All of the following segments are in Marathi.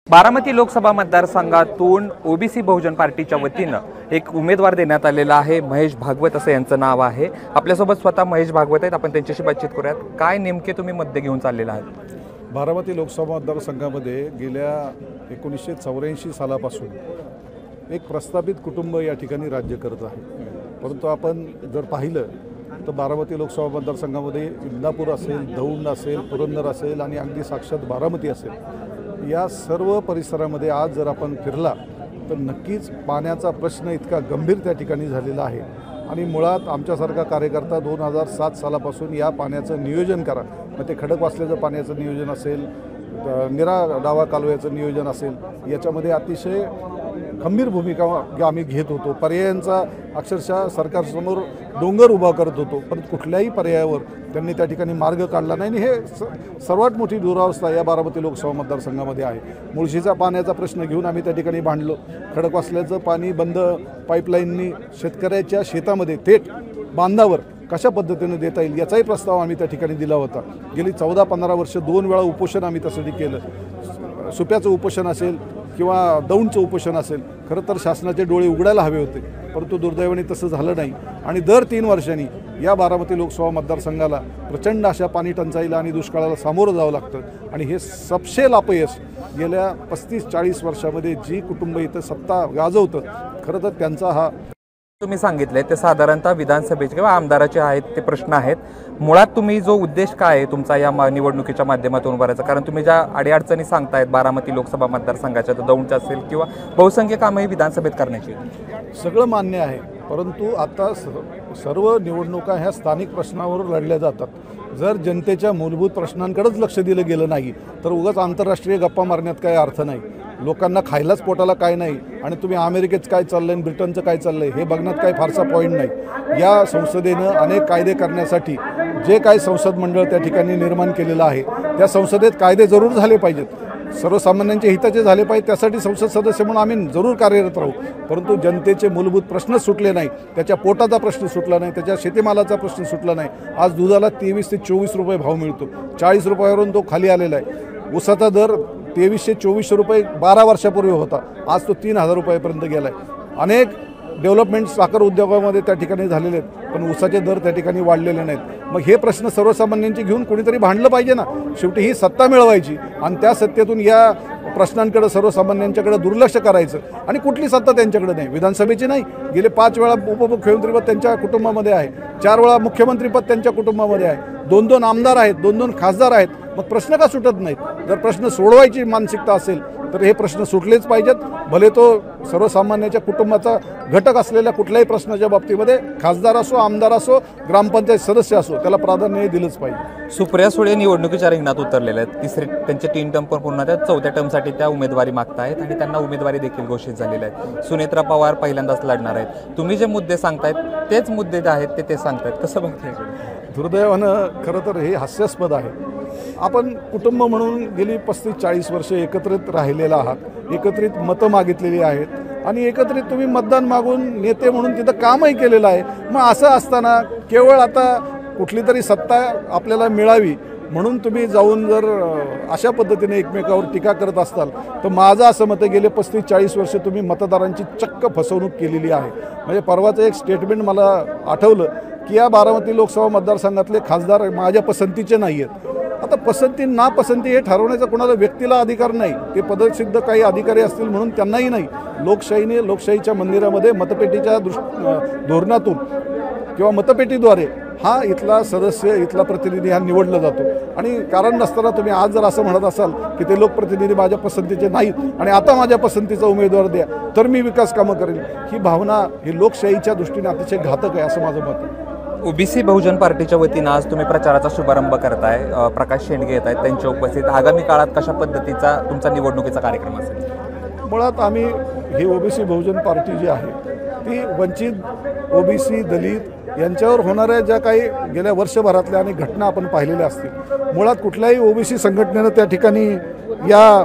बारामती लोकसभा मतदारसंघातून ओबीसी बहुजन पार्टीच्या वतीनं एक उमेदवार देण्यात आलेला आहे। महेश भागवत असं यांचं नाव आहे। आपल्यासोबत स्वतः महेश भागवत आहेत। आपण त्यांच्याशी बातचीत करूयात। काय नेमके तुम्ही मुद्दे घेऊन चाललेला आहात? बारामती लोकसभा मतदारसंघामध्ये गेल्या 1984 सालापासून एक प्रस्थापित कुटुंब या ठिकाणी राज्य करत आहे। परंतु आपण जर पाहिलं तर बारामती लोकसभा मतदारसंघामध्ये इंदापूर असेल, दौंड असेल, पुरंदर असेल आणि अगदी साक्षात बारामती असेल, या सर्व परिसरामध्ये आज जर आपण फिरला तर नक्कीच पाण्याचा प्रश्न इतका गंभीर त्या ठिकाणी झालेला आहे। आणि मुळात आमच्यासारखा कार्यकर्ता 2007 सालापासून या पाण्याचं नियोजन करा, मग ते खडकवासल्याचं पाण्याचं नियोजन असेल, निरा डावा कालव्याचं नियोजन असेल, याच्यामध्ये अतिशय खंबीर भूमिका आम्ही घेत होतो। पर्यायांचा अक्षरशः सरकारसमोर डोंगर उभा करत होतो, पण कुठल्याही पर्यायावर त्यांनी त्या ठिकाणी मार्ग काढला नाही। आणि हे सर्वात मोठी दुरावस्था या बारामती लोकसभा मतदारसंघामध्ये आहे। मुळशीचा पाण्याचा प्रश्न घेऊन आम्ही त्या ठिकाणी भांडलो। खडकवासल्याचं पाणी बंद पाईपलाईननी शेतकऱ्याच्या शेतामध्ये थेट बांधावर कशा पद्धतीने देता येईल याचाही प्रस्ताव आम्ही त्या ठिकाणी दिला होता। गेली 14-15 वर्ष 2 वेळा उपोषण आम्ही त्यासाठी केलं। सुप्याचं उपोषण असेल किंवा दौंडचं उपोषण असेल, खरं तर शासनाचे डोळे उघडायला हवे होते, परंतु दुर्दैवाने तसं झालं नाही। आणि दर 3 वर्षांनी या बारामती लोकसभा मतदारसंघाला प्रचंड अशा पाणी टंचाईला आणि दुष्काळाला सामोरं जावं लागतं। आणि हे सपशेल अपयश गेल्या 35-40 वर्षामध्ये जी कुटुंब इथं सत्ता गाजवतं, खरं तर त्यांचा हा तुम्ही सांगितले ते साधारणतः विधानसभेचे किंवा आमदाराचे आहेत ते प्रश्न आहेत। मुळात तुम्ही जो उद्देश काय आहे तुमचा या निवडणुकीच्या माध्यमातून उभारायचा, कारण तुम्ही ज्या अडीअडचणी सांगतायत बारामती लोकसभा मतदारसंघाच्या, तर दौंडच्या असेल किंवा बहुसंख्य कामही विधानसभेत करण्याची, सगळं मान्य आहे, परंतु आता सर्व निवडणुका ह्या स्थानिक प्रश्नावर लढल्या जातात। जर जनतेच्या मूलभूत प्रश्नांकडेच लक्ष दिलं गेलं नाही तर उगाच आंतरराष्ट्रीय गप्पा मारण्यात काही अर्थ नाही। लोकांना खायलाच पोटाला काय नाही आणि तुम्ही अमेरिकेत काय चाललंय आणि ब्रिटनचं काय चाललंय हे बघण्यात काही फारसा पॉईंट नाही। या संसदेनं अनेक कायदे करण्यासाठी जे काही संसद मंडळ त्या ठिकाणी निर्माण केलेलं आहे, त्या संसदेत कायदे जरूर झाले पाहिजेत, सर्वसामान्यांच्या हिताचे झाले पाहिजे, त्यासाठी संसद सदस्य म्हणून आम्ही जरूर कार्यरत राहू। परंतु जनतेचे मूलभूत प्रश्नच सुटले नाही, त्याच्या पोटाचा प्रश्न सुटला नाही, त्याच्या शेतीमालाचा प्रश्न सुटला नाही। आज दुधाला 23 ते 24 रुपये भाव मिळतो, 40 रुपयावरून तो खाली आलेला आहे। ऊसाचा दर 2300-2400 रुपये 12 वर्षापूर्वी होता, आज तो 3000 रुपयापर्यंत गेला आहे। अनेक डेव्हलपमेंट साखर उद्योगामध्ये त्या ठिकाणी झालेले आहेत, पण ऊसाचे दर त्या ठिकाणी वाढलेले नाहीत। मग हे प्रश्न सर्वसामान्यांची घेऊन कोणीतरी भांडलं पाहिजे ना। शेवटी ही सत्ता मिळवायची आणि त्या सत्तेतून या प्रश्नांकडे सर्वसामान्यांच्याकडे दुर्लक्ष करायचं। आणि कुठली सत्ता त्यांच्याकडे नाही, विधानसभेची नाही, गेले 5 वेळा उपमुख्यमंत्रीपद त्यांच्या कुटुंबामध्ये आहे, 4 वेळा मुख्यमंत्रीपद त्यांच्या कुटुंबामध्ये आहे, 2-2 आमदार आहेत, 2-2 खासदार आहेत। मग प्रश्न का सुटत नाहीत? जर प्रश्न सोडवायची मानसिकता असेल तर हे प्रश्न सुटलेच पाहिजेत, भले तो सर्वसामान्याच्या कुटुंबाचा घटक असलेल्या कुठल्याही प्रश्नाच्या बाबतीमध्ये खासदार असो, आमदार असो, ग्रामपंचायत सदस्य असो, त्याला प्राधान्य दिलंच पाहिजे। सुप्रिया सुळे निवडणुकीच्या रिंगणात उतरलेल्या आहेत, त्यांचे 3 टर्म पण पूर्ण आहेत, 4थ्या टर्मसाठी त्या उमेदवारी मागतायत आणि त्यांना उमेदवारी देखील घोषित झालेल्या आहेत। सुनेत्रा पवार पहिल्यांदाच लढणार आहेत। तुम्ही जे मुद्दे सांगतायत तेच मुद्दे जे आहेत ते सांगतायत, कसं बघताय? दुर्दैवानं खरं तर हे हास्यास्पद आहे। आपण कुटुंब म्हणून गेली 35-40 वर्ष एकत्रित राहिलेला आहात, एकत्रित मतं मागितलेली आहेत आणि एकत्रित तुम्ही मतदान मागून नेते म्हणून तिथं कामही केलेलं आहे। मग असं असताना केवळ आता कुठली तरी सत्ता आपल्याला मिळावी म्हणून तुम्ही जाऊन जर अशा पद्धतीने एकमेकावर टीका करत असाल तर माझं असं मत आहे, गेले 35-40 वर्ष तुम्ही मतदारांची चक्क फसवणूक केलेली आहे। म्हणजे परवाचं एक स्टेटमेंट मला आठवलं की या बारामती लोकसभा मतदारसंघातले खासदार माझ्या पसंतीचे नाही आहेत। आता पसंती नापसंती हे ठरवण्याचा कोणाला व्यक्तीला अधिकार नाही, ते पदसिद्ध काही अधिकारी असतील म्हणून त्यांनाही नाही। लोकशाहीने लोकशाहीच्या मंदिरामध्ये मतपेटीच्या धोरणातून किंवा मतपेटीद्वारे हा इथला सदस्य, इथला प्रतिनिधी हा निवडला जातो। आणि कारण नसताना तुम्ही आज जर असं म्हणत असाल की ते लोकप्रतिनिधी माझ्या पसंतीचे नाहीत आणि आता माझ्या पसंतीचा उमेदवार द्या तर मी विकास कामं करेल, ही भावना ही लोकशाहीच्या दृष्टीने अतिशय घातक आहे असं माझं मत आहे। ओबीसी बहुजन पार्टीच्या वतीनं आज तुम्ही प्रचाराचा शुभारंभ करताय, प्रकाश शेंडगे येत आहेत, त्यांच्या उपस्थित आगामी काळात कशा पद्धतीचा तुमचा निवडणुकीचा कार्यक्रम असेल? मुळात आम्ही ही ओबीसी बहुजन पार्टी जी आहे ती वंचित, ओबीसी, दलित यांच्यावर होणाऱ्या ज्या काही गेल्या वर्षभरातल्या अनेक घटना आपण पाहिलेल्या असतील, मुळात कुठल्याही ओबीसी संघटनेनं त्या ठिकाणी या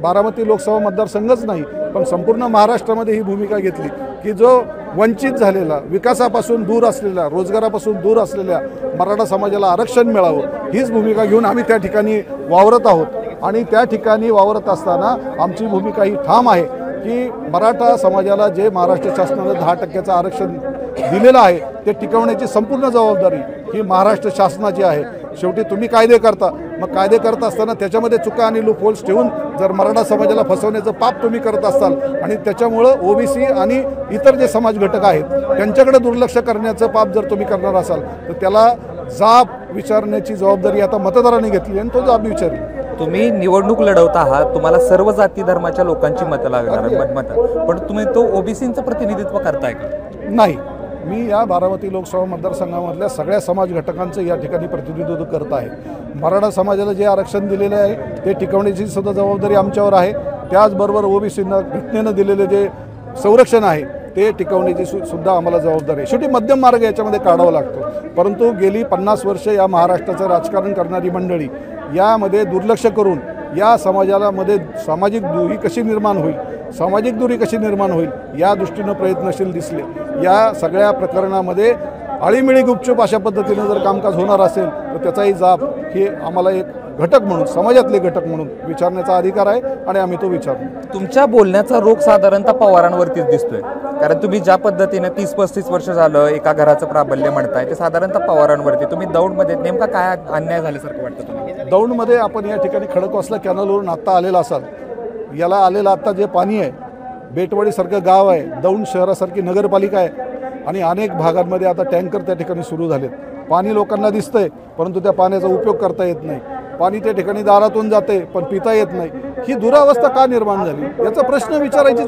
बारामती लोकसभा मतदारसंघच नाही पण संपूर्ण महाराष्ट्रामध्ये ही भूमिका घेतली की जो वंचित झालेला, विकासापासून दूर असलेला, रोजगारापासून दूर असलेल्या मराठा समाजाला आरक्षण मिळावं, हीच भूमिका घेऊन आम्ही त्या ठिकाणी वावरत आहोत। आणि त्या ठिकाणी वावरत असताना आमची भूमिका ही ठाम आहे की मराठा समाजाला जे महाराष्ट्र शासनानं 10% आरक्षण दिलेलं आहे ते टिकवण्याची संपूर्ण जबाबदारी ही महाराष्ट्र शासनाची आहे। शेवटी तुम्ही कायदे करता, मग कायदे करत असताना त्याच्यामध्ये चुका आणि लूपहोल्स ठेवून जर मराठा समाजाला फसवण्याचं पाप तुम्ही करत असाल आणि त्याच्यामुळं ओबीसी आणि इतर जे समाज घटक आहेत त्यांच्याकडे दुर्लक्ष करण्याचं पाप जर तुम्ही करणार असाल तर त्याला जाब विचारण्याची जबाबदारी आता मतदारांनी घेतली आणि तो जाब विचारली। तुम्ही निवडणूक लढवता आहात, तुम्हाला सर्व जाती धर्माच्या लोकांची मतं लागणार मतं, पण तुम्ही तो ओबीसीचं प्रतिनिधित्व करताय का? नाही, मी या बारामती लोकसभा मतदारसंघामधल्या सगळ्या समाज घटकांचं या ठिकाणी प्रतिनिधित्व करत आहे। मराठा समाजाला जे आरक्षण दिलेले आहे ते टिकवण्याची सुद्धा जबाबदारी आमच्यावर आहे, त्याचबरोबर ओबीसींना घटनेनं दिलेले जे संरक्षण आहे ते टिकवण्याची सुद्धा आम्हाला जबाबदारी आहे। शेवटी मध्यम मार्ग याच्यामध्ये काढावा लागतो, परंतु गेली 50 वर्ष या महाराष्ट्राचं राजकारण करणारी मंडळी यामध्ये दुर्लक्ष करून या समाजाला मध्ये सामाजिक दुरी कशी निर्माण होईल, सामाजिक दुरी कशी निर्माण होईल या दृष्टीनं प्रयत्नशील दिसले। या सगळ्या प्रकरणामध्ये आळीमिळी गुपचूप अशा पद्धतीनं जर कामकाज होणार असेल तर त्याचाही जाब हे आम्हाला एक घटक म्हणून, समाजातले घटक म्हणून विचारण्याचा अधिकार आहे आणि आम्ही तो विचारतो। तुमच्या बोलण्याचा रोग साधारणतः पवारांवरतीच दिसतोय, कारण तुम्ही ज्या पद्धतीने 30-35 वर्ष झालं एका घराचं प्राबल्य म्हणताय ते साधारणतः पवारांवरती। तुम्ही दौंडमध्ये नेमका काय अन्याय झाल्यासारखं वाटतं तुम्हाला? दौंडमध्ये आपण या ठिकाणी खडकवासला कॅनलवरून आत्ता आलेला असाल, याला आलेलं आत्ता जे पाणी आहे, बेटवाडीसारखं गाव आहे, दौंड शहरासारखी नगरपालिका आहे आणि अनेक भागांमध्ये आता टँकर त्या ठिकाणी सुरू झालेत। पाणी लोकांना दिसतंय परंतु त्या पाण्याचा उपयोग करता येत नाही, पाणी त्या ठिकाणी दारातून जाते पण पिता येत नाही। ही दुरावस्था का निर्माण झाली याचा प्रश्न विचारायची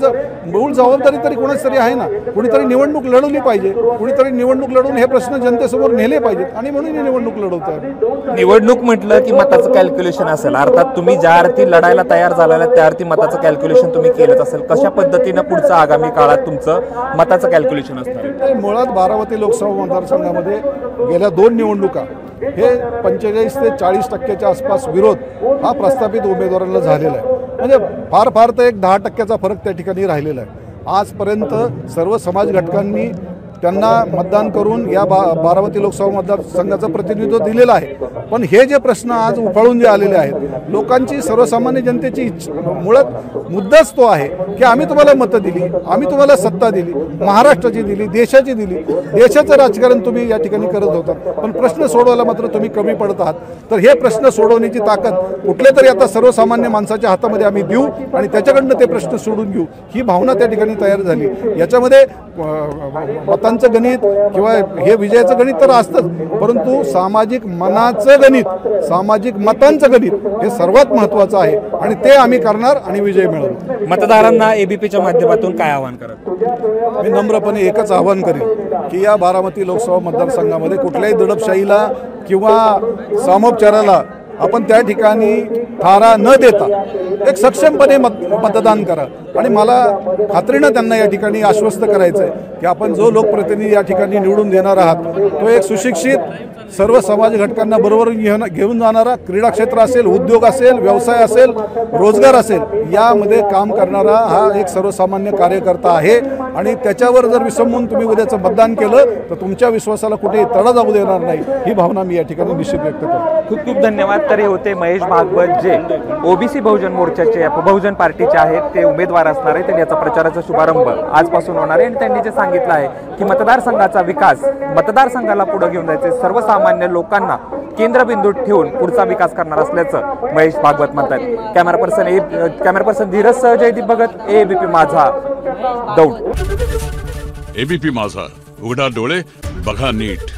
मूळ जबाबदारी तरी कोणाच तरी आहे ना। कुणीतरी निवडणूक लढवली पाहिजे, कुणीतरी निवडणूक लढवून हे प्रश्न जनतेसमोर नेले पाहिजेत आणि म्हणून ही निवडणूक लढवतात। निवडणूक म्हटलं की मताचं कॅल्क्युलेशन असेल, अर्थात तुम्ही ज्या अर्थी लढायला तयार झालेला त्या अर्थी मताचं कॅल्क्युलेशन तुम्ही केलंच असेल। कशा पद्धतीनं पुढचं आगामी काळात तुमचं मताचं कॅल्क्युलेशन असणार आहे? मुळात बारामती लोकसभा मतदारसंघामध्ये गेल्या 2 निवडणुका हे 45 ते 40% आसपास विरोध हा प्रस्थापित उमेदवारांना झालेला आहे, म्हणजे फार तर एक 10% फरक त्या ठिकाणी राहिलेला आहे। आजपर्यंत सर्व समाज घटकांनी त्यांना मतदान करून या बारामती लोकसभा मतदारसंघाचं प्रतिनिधित्व दिलेलं आहे, पण हे जे प्रश्न आज उफाळून जे आलेले आहेत लोकांची, सर्वसामान्य जनतेची मुळात मुद्दाच तो आहे की आम्ही तुम्हाला मतं दिली, आम्ही तुम्हाला सत्ता दिली, महाराष्ट्राची दिली, देशाची दिली, देशाचं राजकारण तुम्ही या ठिकाणी करत होता, पण प्रश्न सोडवायला मात्र तुम्ही कमी पडत आहात। तर हे प्रश्न सोडवण्याची ताकद कुठल्या तरी आता सर्वसामान्य माणसाच्या हातामध्ये आम्ही देऊ आणि त्याच्याकडनं ते प्रश्न सोडून घेऊ, ही भावना त्या ठिकाणी तयार झाली। याच्यामध्ये मतांचं गणित किंवा हे विजयाचं गणित तर असतंच, परंतु सामाजिक मनाचं गणित, सामाजिक मतांचं गणित हे सर्वात महत्त्वाचं आहे आणि ते आम्ही करणार आणि विजय मिळवू। मतदारांना एबीपीच्या माध्यमातून काय आवाहन करत? मी नम्रपणे एकच आवाहन करेन की या बारामती लोकसभा मतदारसंघामध्ये कुठल्याही दडपशाहीला किंवा सामोपचाराला आपण त्या ठिकाणी थारा न देता एक सक्षमपणे मतदान करा आणि मला खात्रीनं त्यांना या ठिकाणी आश्वस्त करायचं आहे की आपण जो लोकप्रतिनिधी या ठिकाणी निवडून देणार आहात तो एक सुशिक्षित, सर्व समाज घटकांना बरोबर घेऊन जाणारा, क्रीडा क्षेत्र असेल, उद्योग असेल, व्यवसाय असेल, रोजगार असेल, यामध्ये काम करणारा हा एक सर्वसामान्य कार्यकर्ता आहे आणि त्याच्यावर जर विसंबून तुम्ही उद्याचं मतदान केलं तर तुमच्या विश्वासाला कुठेही तडा जाऊ देणार नाही, ही भावना मी या ठिकाणी निश्चित व्यक्त करतो। खूप खूप धन्यवाद। तरी होते महेश भागवत, जे ओबीसी बहुजन मोर्चाचे बहुजन पार्टीचे आहेत, ते उमेदवार असणार आहेत, त्यांनी याचा प्रचाराचा शुभारंभ आजपासून होणार आहे आणि त्यांनी जे सांगितलं आहे की मतदारसंघाचा विकास, मतदारसंघाला पुढे घेऊन जायचे, सर्वसामान्य लोकांना केंद्रबिंदूत ठेवून पुढचा विकास करणार असल्याचं महेश भागवत म्हणतात। कॅमेरा पर्सन धीरज सह जयदीप भगत, एबीपी माझा, दौंड। एबीपी माझा, उघडा डोळे बघा नीट।